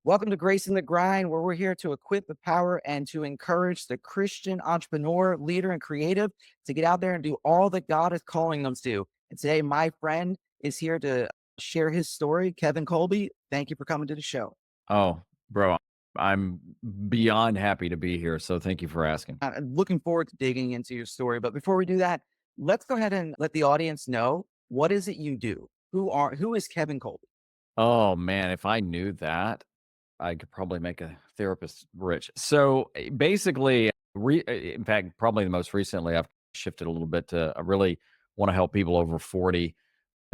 Welcome to Grace in the Grind, where we're here to equip, empower, and to encourage the Christian entrepreneur, leader, and creative to get out there and do all that God is calling them to. And today, my friend is here to share his story. Kevin Kolbe, thank you for coming to the show. Oh, bro, I'm beyond happy to be here. So thank you for asking. I'm looking forward to digging into your story. But before we do that, let's go ahead and let the audience know what is it you do? Who is Kevin Kolbe? Oh man, if I knew that, I could probably make a therapist rich. So basically, in fact, probably the most recently, I've shifted a little bit to I really want to help people over 40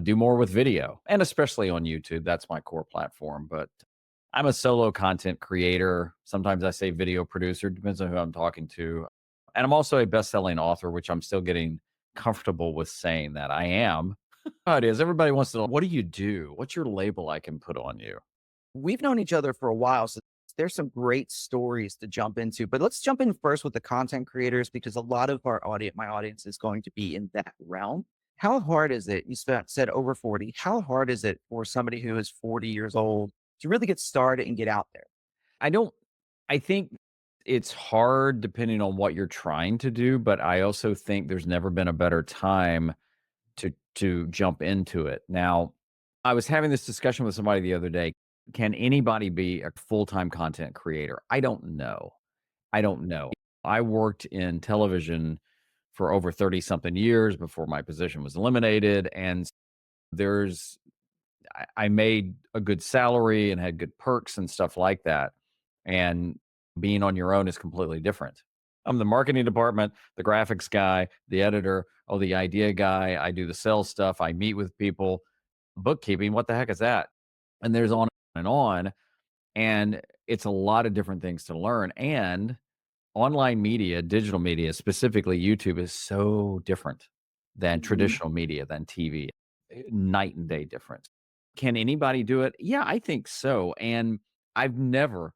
do more with video and especially on YouTube. That's my core platform. But I'm a solo content creator. Sometimes I say video producer, depends on who I'm talking to. And I'm also a best-selling author, which I'm still getting comfortable with saying that I am. How it is. Everybody wants to know, what do you do? What's your label I can put on you? We've known each other for a while, so there's some great stories to jump into. But let's jump in first with the content creators because a lot of my audience is going to be in that realm. How hard is it? Said over 40. How hard is it for somebody who is 40 years old to really get started and get out there? I don't I think it's hard depending on what you're trying to do, but I also think there's never been a better time to jump into it. Now, I was having this discussion with somebody the other day. Can anybody be a full-time content creator? I don't know. I don't know. I worked in television for over 30 something years before my position was eliminated. And there's, I made a good salary and had good perks and stuff like that. And being on your own is completely different. I'm the marketing department, the graphics guy, the editor, oh, the idea guy. I do the sales stuff. I meet with people. Bookkeeping, what the heck is that? And there's on and on. And it's a lot of different things to learn. And online media, digital media, specifically YouTube, is so different than Mhm. traditional media, than TV. Night and day difference. Can anybody do it? Yeah, I think so. And I've never,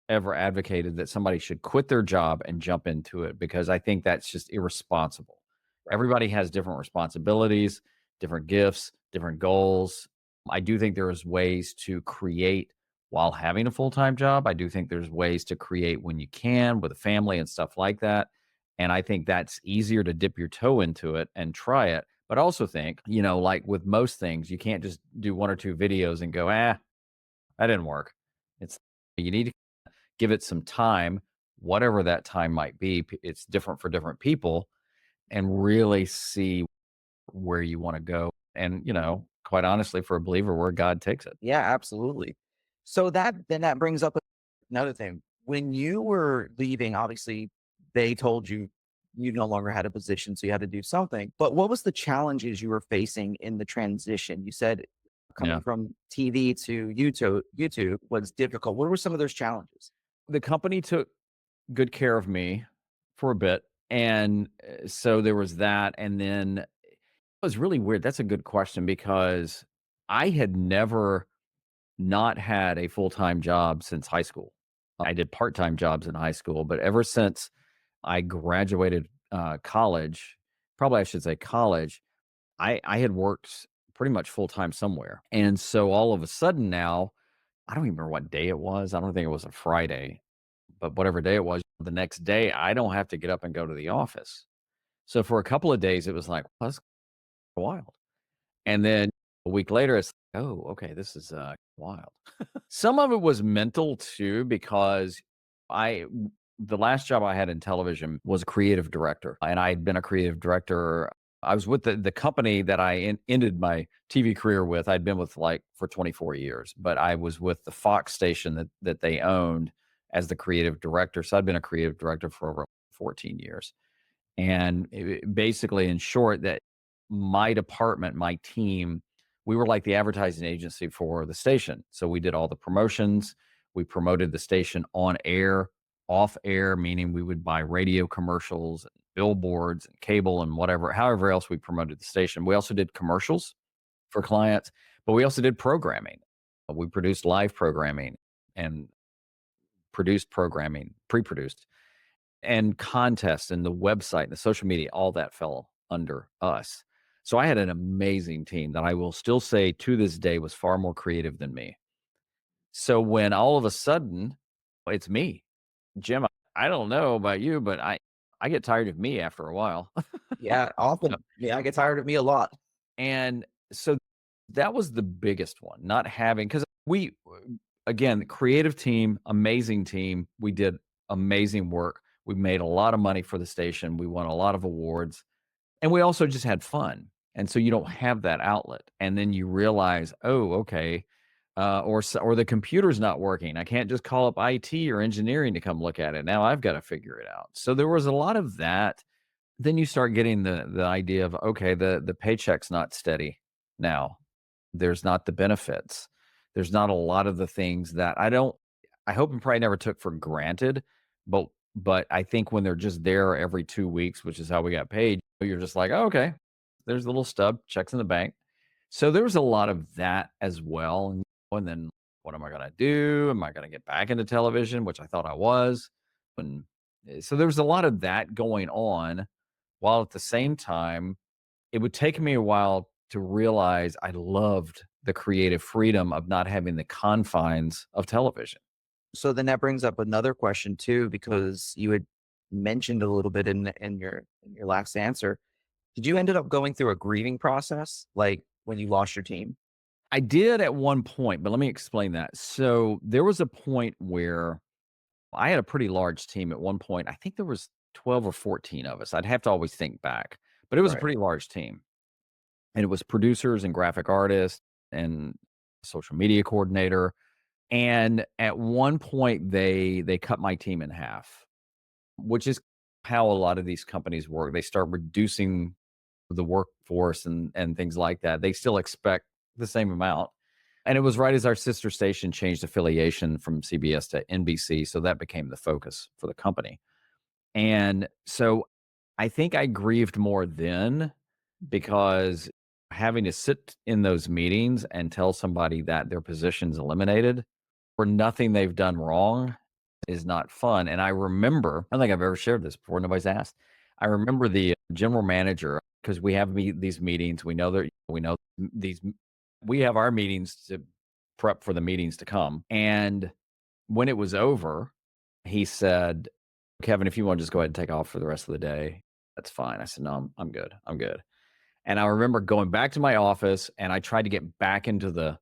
ever advocated that somebody should quit their job and jump into it because I think that's just irresponsible. Right. Everybody has different responsibilities, different gifts, different goals. I do think there is ways to create while having a full-time job. I do think there's ways to create when you can with a family and stuff like that. And I think that's easier to dip your toe into it and try it. But I also think, like with most things, you can't just do one or two videos and go, that didn't work. It's you need to give it some time, whatever that time might be. It's different for different people, and really see where you want to go. And, quite honestly, for a believer, where God takes it. Yeah, absolutely. So that brings up another thing. When you were leaving, obviously they told you you no longer had a position, so you had to do something. But what was the challenges you were facing in the transition? You said coming Yeah. from TV to YouTube was difficult. What were some of those challenges? The company took good care of me for a bit. And so there was that. And then it was really weird. That's a good question because I had never not had a full-time job since high school. I did part-time jobs in high school, but ever since I graduated college, probably I should say college, I had worked pretty much full-time somewhere. And so all of a sudden now, I don't even remember what day it was. I don't think it was a Friday, but whatever day it was, the next day I don't have to get up and go to the office. So for a couple of days, it was like, well, that's wild. And then a week later, it's like, oh, okay, this is wild. Some of it was mental too, because I the last job I had in television was a creative director, and I had been a creative director. I was with the company that ended my TV career with. I'd been with like for 24 years, but I was with the Fox station that they owned as the creative director. So I'd been a creative director for over 14 years. And basically, in short, that my department, my team, we were like the advertising agency for the station. So we did all the promotions. We promoted the station on air, off air, meaning we would buy radio commercials, and billboards, and cable, and whatever, however else we promoted the station. We also did commercials for clients, but we also did programming. We produced live programming and produced programming, pre produced and contests and the website and the social media, all that fell under us. So I had an amazing team that I will still say to this day was far more creative than me. So when all of a sudden it's me, Jim, I don't know about you, but I get tired of me after a while. Yeah, often. Yeah, I get tired of me a lot. And so that was the biggest one, not having, because again, creative team, amazing team. We did amazing work. We made a lot of money for the station. We won a lot of awards, and we also just had fun. And so you don't have that outlet. And then you realize, oh, okay, or the computer's not working. I can't just call up IT or engineering to come look at it. Now I've got to figure it out. So there was a lot of that. Then you start getting the idea of, okay, the paycheck's not steady now. There's not the benefits. There's not a lot of the things that I hope and pray I never took for granted, but I think when they're just there every 2 weeks, which is how we got paid, you're just like, "Oh, okay. There's a little stub, checks in the bank." So there was a lot of that as well, and then what am I gonna do? Am I gonna get back into television, which I thought I was, and, so there was a lot of that going on, while at the same time, it would take me a while to realize I loved the creative freedom of not having the confines of television. So then that brings up another question too, because you had mentioned a little bit in your last answer. Did you ended up going through a grieving process, like when you lost your team? I did at one point, but let me explain that. So there was a point where I had a pretty large team at one point. I think there was 12 or 14 of us. I'd have to always think back, but it was a Right. pretty large team. And it was producers and graphic artists and social media coordinator. And at one point they cut my team in half, which is how a lot of these companies work. They start reducing the workforce and things like that. They still expect the same amount. And it was right as our sister station changed affiliation from CBS to NBC, so that became the focus for the company. And so I think I grieved more then because having to sit in those meetings and tell somebody that their position's eliminated for nothing they've done wrong is not fun. And I remember, I don't think I've ever shared this before, nobody's asked. I remember the general manager, because we have these meetings. We know these, we have our meetings to prep for the meetings to come. And when it was over, he said, Kevin, if you want to just go ahead and take off for the rest of the day, that's fine. I said, no, I'm good. I'm good. And I remember going back to my office and I tried to get back into the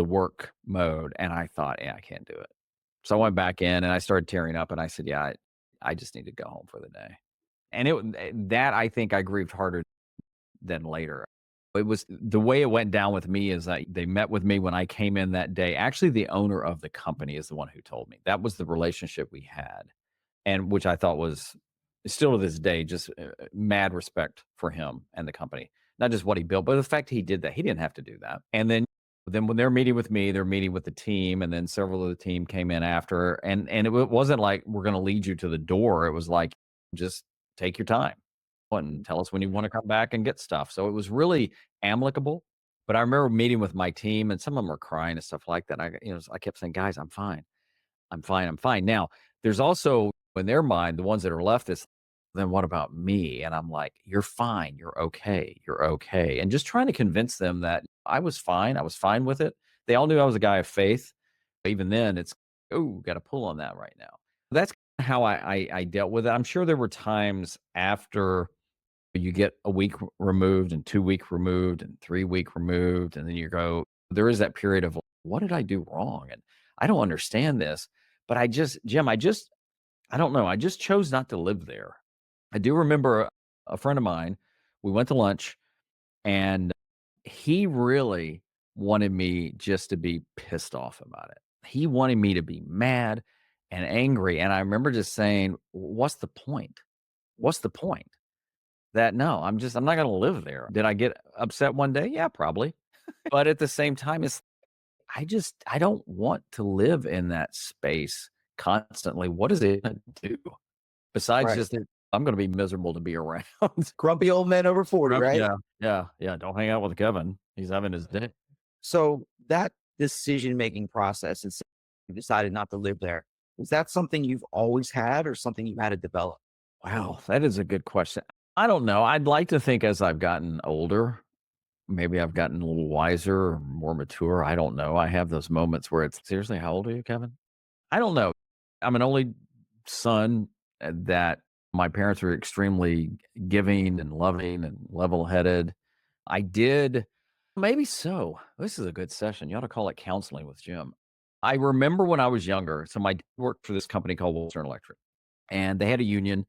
work mode and I thought, yeah, I can't do it. So I went back in and I started tearing up and I said, yeah, I just need to go home for the day. And that I think I grieved harder than later. It was the way it went down with me is that they met with me when I came in that day. Actually, the owner of the company is the one who told me. That was the relationship we had, and which I thought was still to this day just mad respect for him and the company. Not just what he built, but the fact he did that. He didn't have to do that. And then when they're meeting with me, they're meeting with the team, and then several of the team came in after, and it wasn't like we're going to lead you to the door. It was like just take your time and tell us when you want to come back and get stuff. So it was really amicable. But I remember meeting with my team, and some of them were crying and stuff like that. I kept saying, "Guys, I'm fine. I'm fine. I'm fine." Now, there's also in their mind the ones that are left is, then what about me? And I'm like, "You're fine. You're okay. You're okay." And just trying to convince them that I was fine. I was fine with it. They all knew I was a guy of faith. But even then, it's oh, got to pull on that right now. That's how I dealt with it. I'm sure there were times after you get a week removed and 2 week removed and 3 week removed, and then you go, there is that period of what did I do wrong? And I don't understand this. But Jim, I don't know. I just chose not to live there. I do remember a friend of mine, we went to lunch and he really wanted me just to be pissed off about it. He wanted me to be mad and angry. And I remember just saying, what's the point? What's the point? That no, I'm not gonna live there. Did I get upset one day? Yeah, probably. But at the same time, I don't want to live in that space constantly. What is it gonna do besides Right. just that I'm gonna be miserable to be around? Grumpy old men over 40, Right, right? yeah, yeah, yeah, don't hang out with Kevin. He's having his day. So that decision-making process and you decided not to live there, is that something you've always had or something you had to develop? Wow, that is a good question. I don't know. I'd like to think as I've gotten older, maybe I've gotten a little wiser or more mature. I don't know. I have those moments where it's seriously, how old are you, Kevin? I don't know. I'm an only son that my parents were extremely giving and loving and level headed. I did maybe so. This is a good session. You ought to call it counseling with Jim. I remember when I was younger. So my dad worked for this company called Western Electric, and they had a union.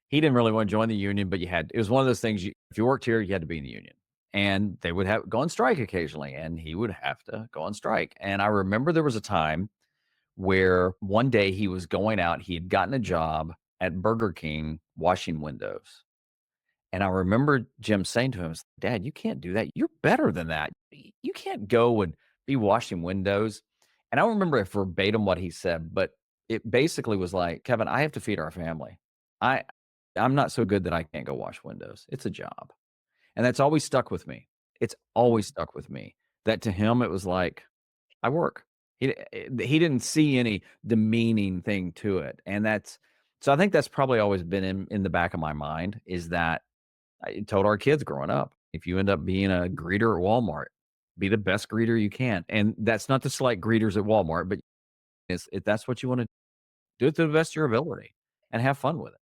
He didn't really want to join the union, but you had, it was one of those things, if you worked here, you had to be in the union. And they would have go on strike occasionally, and he would have to go on strike. And I remember there was a time where one day he was going out, he had gotten a job at Burger King washing windows. And I remember Jim saying to him, "Dad, you can't do that. You're better than that. You can't go and be washing windows." And I don't remember verbatim what he said, but it basically was like, "Kevin, I have to feed our family. I I'm not so good that I can't go wash windows. It's a job." And that's always stuck with me. It's always stuck with me that to him it was like, I work. He didn't see any demeaning thing to it. And that's, so I think that's probably always been in the back of my mind, is that I told our kids growing up, if you end up being a greeter at Walmart, be the best greeter you can. And that's not to select greeters at Walmart, but if that's what you want to do, it to the best of your ability and have fun with it.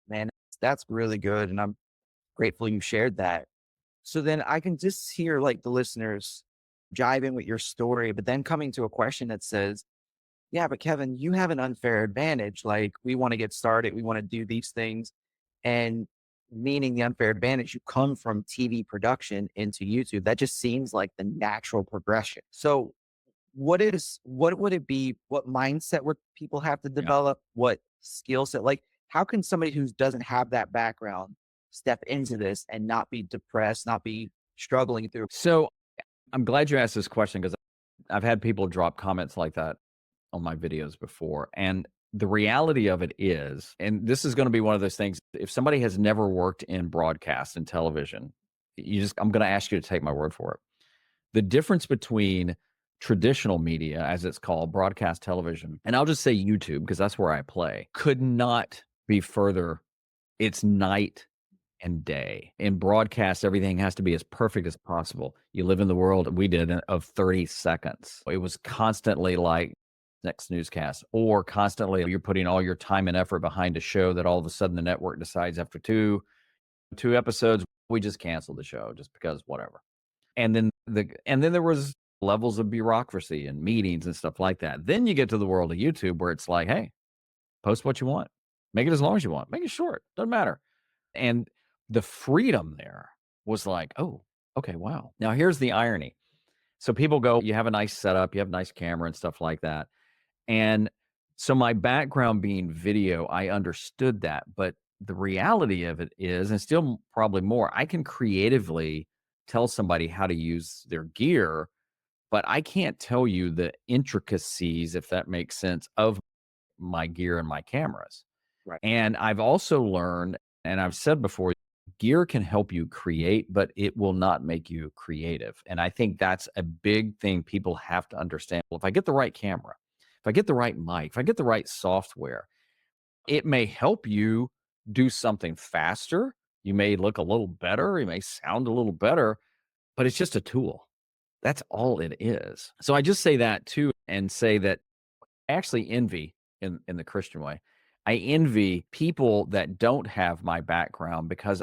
Man, that's really good. And I'm grateful you shared that. So then I can just hear like the listeners jive in with your story, but then coming to a question that says, yeah, but Kevin, you have an unfair advantage. Like, we want to get started, we want to do these things. And meaning the unfair advantage, you come from TV production into YouTube. That just seems like the natural progression. So what would it be? What mindset would people have to Yeah. develop? What skill set? Like, how can somebody who doesn't have that background step into this and not be depressed, not be struggling through? So I'm glad you asked this question because I've had people drop comments like that on my videos before. And the reality of it is, and this is going to be one of those things, if somebody has never worked in broadcast and television, I'm going to ask you to take my word for it. The difference between traditional media, as it's called, broadcast television, and I'll just say YouTube because that's where I play, could not be further. It's night and day. In broadcast, everything has to be as perfect as possible. You live in the world we did of 30 seconds. It was constantly like next newscast, or constantly you're putting all your time and effort behind a show that all of a sudden the network decides after two episodes, we just canceled the show just because whatever. And then there was levels of bureaucracy and meetings and stuff like that. Then you get to the world of YouTube where it's like, hey, post what you want. Make it as long as you want. Make it short. Doesn't matter. And the freedom there was like, "Oh, okay, wow." Now here's the irony. So people go, "You have a nice setup, you have a nice camera and stuff like that." And so my background being video, I understood that, but the reality of it is, and still probably more, I can creatively tell somebody how to use their gear, but I can't tell you the intricacies, if that makes sense, of my gear and my cameras. Right. And I've also learned, and I've said before, gear can help you create, but it will not make you creative. And I think that's a big thing people have to understand. Well, if I get the right camera, if I get the right mic, if I get the right software, it may help you do something faster. You may look a little better. You may sound a little better, but it's just a tool. That's all it is. So I just say that too, and say that I actually envy, in the Christian way, I envy people that don't have my background because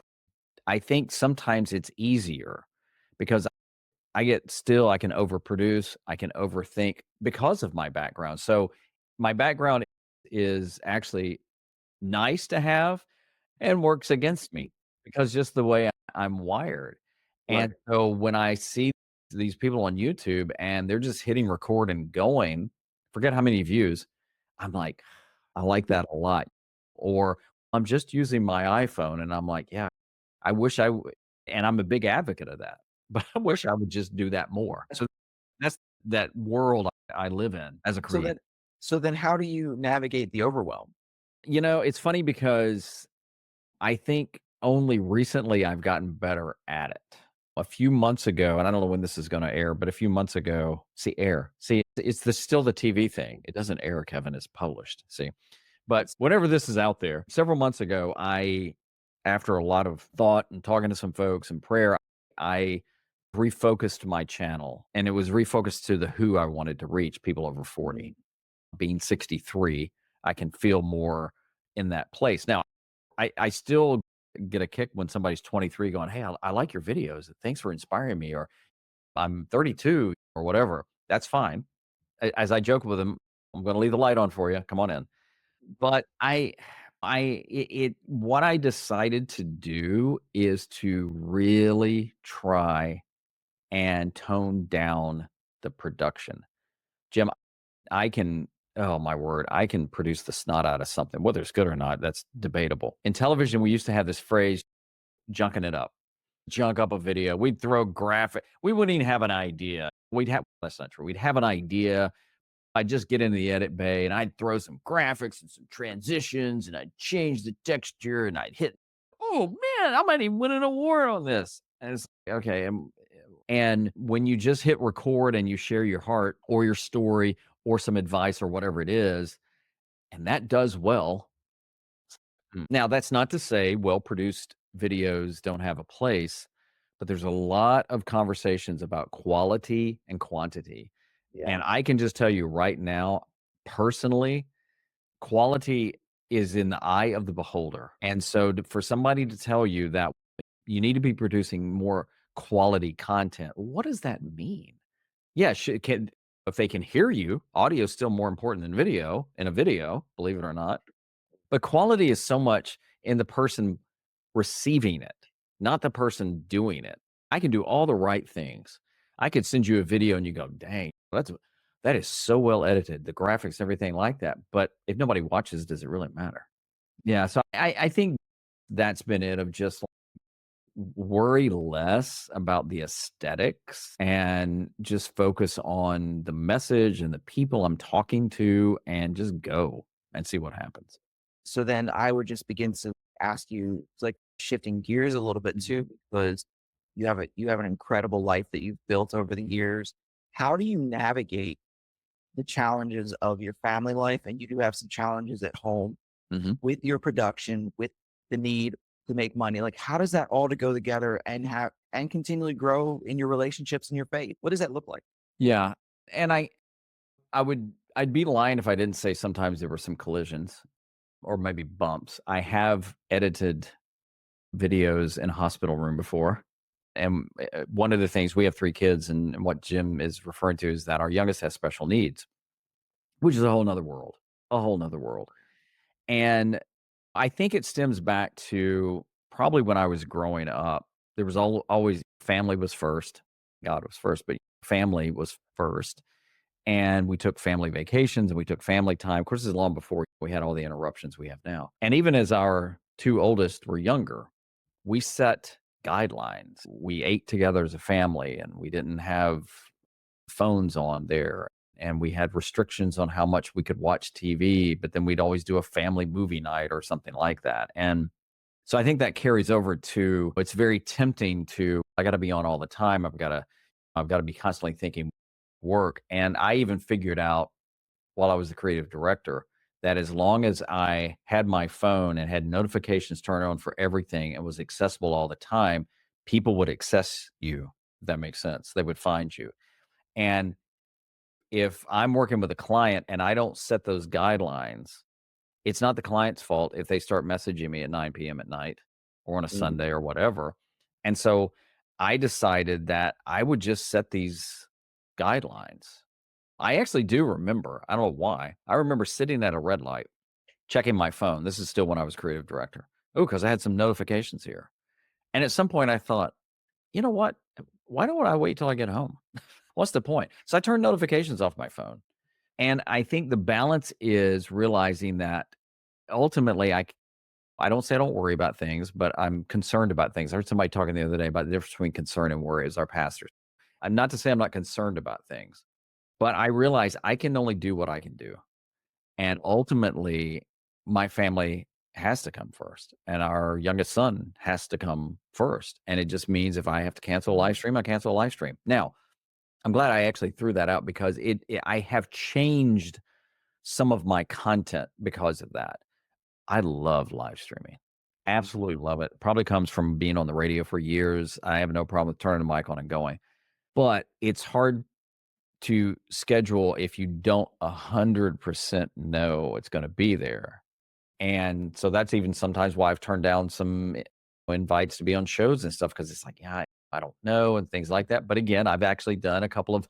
I think sometimes it's easier because I can overproduce, I can overthink because of my background. So my background is actually nice to have and works against me because just the way I'm wired. Right. And so when I see these people on YouTube and they're just hitting record and going, forget how many views, I'm like, I like that a lot. Or I'm just using my iPhone and I'm like, yeah, I wish I would. And I'm a big advocate of that, but I wish I would just do that more. So that's that world I live in as a So creator. then, so then how do you navigate the overwhelm? It's funny because I think only recently I've gotten better at it. A few months ago, and I don't know when this is going to air, but a few months ago, see, air. See, it's still the TV thing. It doesn't air, Kevin. It's published. See, but Yes. whenever this is out there, several months ago, after a lot of thought and talking to some folks and prayer, I refocused my channel, and it was refocused to the who I wanted to reach, people over 40. Mm. Being 63, I can feel more in that place. Now, I still get a kick when somebody's 23 going, "Hey, I like your videos. Thanks for inspiring me," or "I'm 32," or whatever. That's fine. As I joke with them, "I'm gonna leave the light on for you. Come on in." But what I decided to do is to really try and tone down the production. Jim, I can oh my word, I can produce the snot out of something. Whether it's good or not, that's debatable. In television, we used to have this phrase, junking it up. Junk up a video. We'd throw graphic. We wouldn't even have an idea. We'd have that's not true. We'd have an idea. I'd just get in the edit bay and I'd throw some graphics and some transitions and I'd change the texture and I'd hit, oh man, I might even win an award on this. And it's like, okay. And when you just hit record and you share your heart or your story or some advice or whatever it is, and that does well. Now, that's not to say well produced videos don't have a place, but there's a lot of conversations about quality and quantity. Yeah. And I can just tell you right now, personally, quality is in the eye of the beholder. And so for somebody to tell you that you need to be producing more quality content, what does that mean? Yeah, if they can hear you, audio is still more important than video in a video, believe it or not. But quality is so much in the person receiving it, not the person doing it. I can do all the right things. I could send you a video and you go, "Dang, that is so well edited, the graphics, everything like that." But if nobody watches, does it really matter? Yeah, so I think that's been it of just worry less about the aesthetics and just focus on the message and the people I'm talking to and just go and see what happens. So then I would just begin to ask you, it's like shifting gears a little bit too, because you have an incredible life that you've built over the years. How do you navigate the challenges of your family life? And you do have some challenges at home Mhm. with your production, with the need to make money. Like, how does that all to go together and have and continually grow in your relationships and your faith? What does that look like? Yeah, and I'd be lying if I didn't say sometimes there were some collisions or maybe bumps. I have edited videos in a hospital room before, and, one of the things we have 3 kids, and what Jim is referring to is that our youngest has special needs, which is a whole 'nother world, and I think it stems back to probably when I was growing up, there was always family was first, God was first, but family was first. And we took family vacations and we took family time. Of course, this is long before we had all the interruptions we have now. And even as our 2 oldest were younger, we set guidelines. We ate together as a family and we didn't have phones on there. And we had restrictions on how much we could watch TV, but then we'd always do a family movie night or something like that. And so I think that carries over to it's very tempting to I got to be on all the time. I've got to be constantly thinking work. And I even figured out while I was the creative director that as long as I had my phone and had notifications turned on for everything and was accessible all the time, people would access you. If that makes sense. They would find you. And if I'm working with a client and I don't set those guidelines, it's not the client's fault if they start messaging me at 9 PM at night or on a Mm. Sunday or whatever. And so I decided that I would just set these guidelines. I actually do remember, I don't know why. I remember sitting at a red light, checking my phone. This is still when I was creative director. Oh, because I had some notifications here. And at some point I thought, you know what? Why don't I wait till I get home? What's the point? So I turned notifications off my phone. And I think the balance is realizing that ultimately I don't say I don't worry about things, but I'm concerned about things. I heard somebody talking the other day about the difference between concern and worry as our pastors. I'm not to say I'm not concerned about things, but I realize I can only do what I can do. And ultimately, my family has to come first, and our youngest son has to come first. And it just means if I have to cancel a live stream, I cancel a live stream. Now, I'm glad I actually threw that out because I have changed some of my content because of that. I love live streaming. Absolutely love it. Probably comes from being on the radio for years. I have no problem with turning the mic on and going. But it's hard to schedule if you don't 100% know it's gonna be there. And so that's even sometimes why I've turned down some invites to be on shows and stuff because it's like, yeah, I don't know and things like that. But again, I've actually done a couple of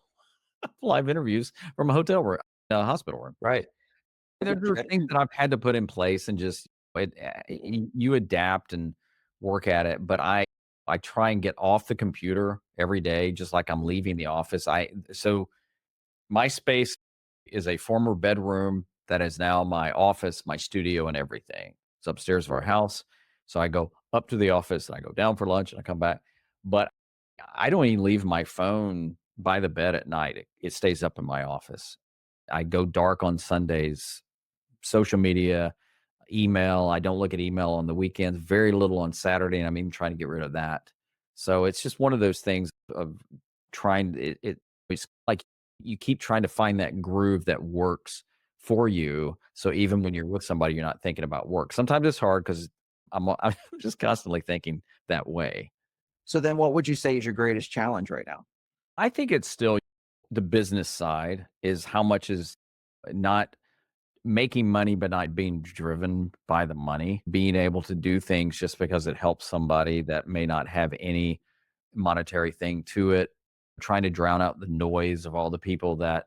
live interviews from a hotel room, a hospital room. Right. There are things that I've had to put in place and just you adapt and work at it. But I try and get off the computer every day, just like I'm leaving the office. So my space is a former bedroom that is now my office, my studio, and everything. It's upstairs of our house. So I go up to the office and I go down for lunch and I come back. But I don't even leave my phone by the bed at night. It stays up in my office. I go dark on Sundays, social media, email. I don't look at email on the weekends, very little on Saturday. And I'm even trying to get rid of that. So it's just one of those things of trying it's like you keep trying to find that groove that works for you. So even when you're with somebody, you're not thinking about work. Sometimes it's hard because I'm just constantly thinking that way. So then what would you say is your greatest challenge right now? I think it's still the business side is how much is not making money, but not being driven by the money, being able to do things just because it helps somebody that may not have any monetary thing to it, trying to drown out the noise of all the people that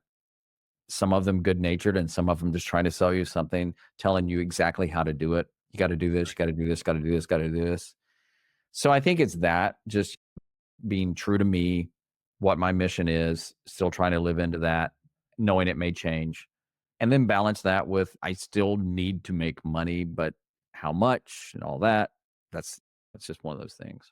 some of them good natured and some of them just trying to sell you something, telling you exactly how to do it. You got to do this, you got to do this, got to do this, got to do this. So I think it's that just being true to me, what my mission is, still trying to live into that, knowing it may change. And then balance that with I still need to make money, but how much and all that. That's just one of those things.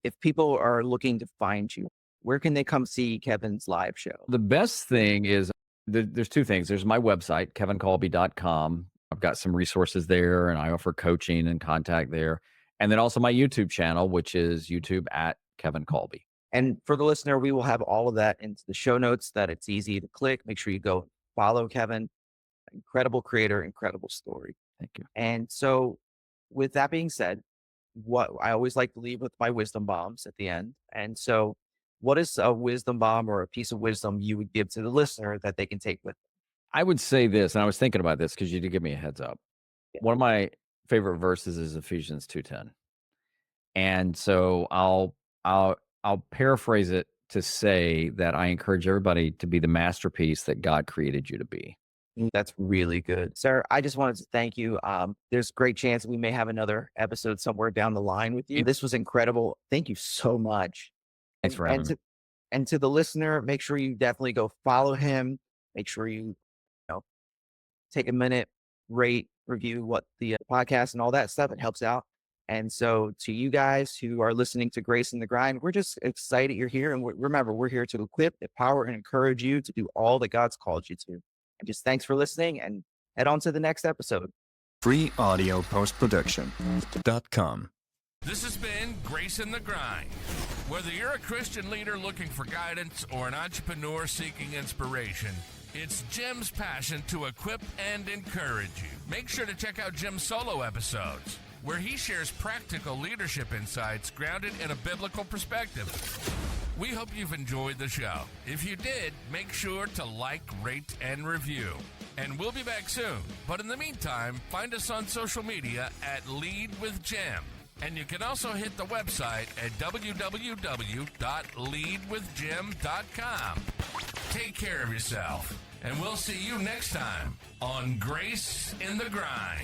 If people are looking to find you, where can they come see Kevin's live show? The best thing is there's two things. There's my website, kevinkolbe.com. I've got some resources there and I offer coaching and contact there. And then also my YouTube channel, which is YouTube at Kevin Kolbe. And for the listener, we will have all of that into the show notes that it's easy to click. Make sure you go follow Kevin. Incredible creator, incredible story. Thank you. And so with that being said, what I always like to leave with my wisdom bombs at the end. And so what is a wisdom bomb or a piece of wisdom you would give to the listener that they can take with them? I would say this, and I was thinking about this because you did give me a heads up. Yeah. One of my favorite verses is Ephesians 2:10. And so I'll paraphrase it to say that I encourage everybody to be the masterpiece that God created you to be. That's really good. Sir, I just wanted to thank you. There's a great chance we may have another episode somewhere down the line with you. This was incredible. Thank you so much. Thanks for having me. And to the listener, make sure you definitely go follow him. Make sure you know, take a minute, rate, review what the podcast and all that stuff. It helps out. And so to you guys who are listening to Grace in the Grind, we're just excited you're here. And remember, we're here to equip, empower, and encourage you to do all that God's called you to. And just thanks for listening and head on to the next episode. freeaudiopostproduction.com. This has been Grace in the Grind. Whether you're a Christian leader looking for guidance or an entrepreneur seeking inspiration, it's Jim's passion to equip and encourage you. Make sure to check out Jim's solo episodes, where he shares practical leadership insights grounded in a biblical perspective. We hope you've enjoyed the show. If you did, make sure to like, rate, and review. And we'll be back soon. But in the meantime, find us on social media at Lead with Jim. And you can also hit the website at www.leadwithjim.com. Take care of yourself, and we'll see you next time on Grace in the Grind.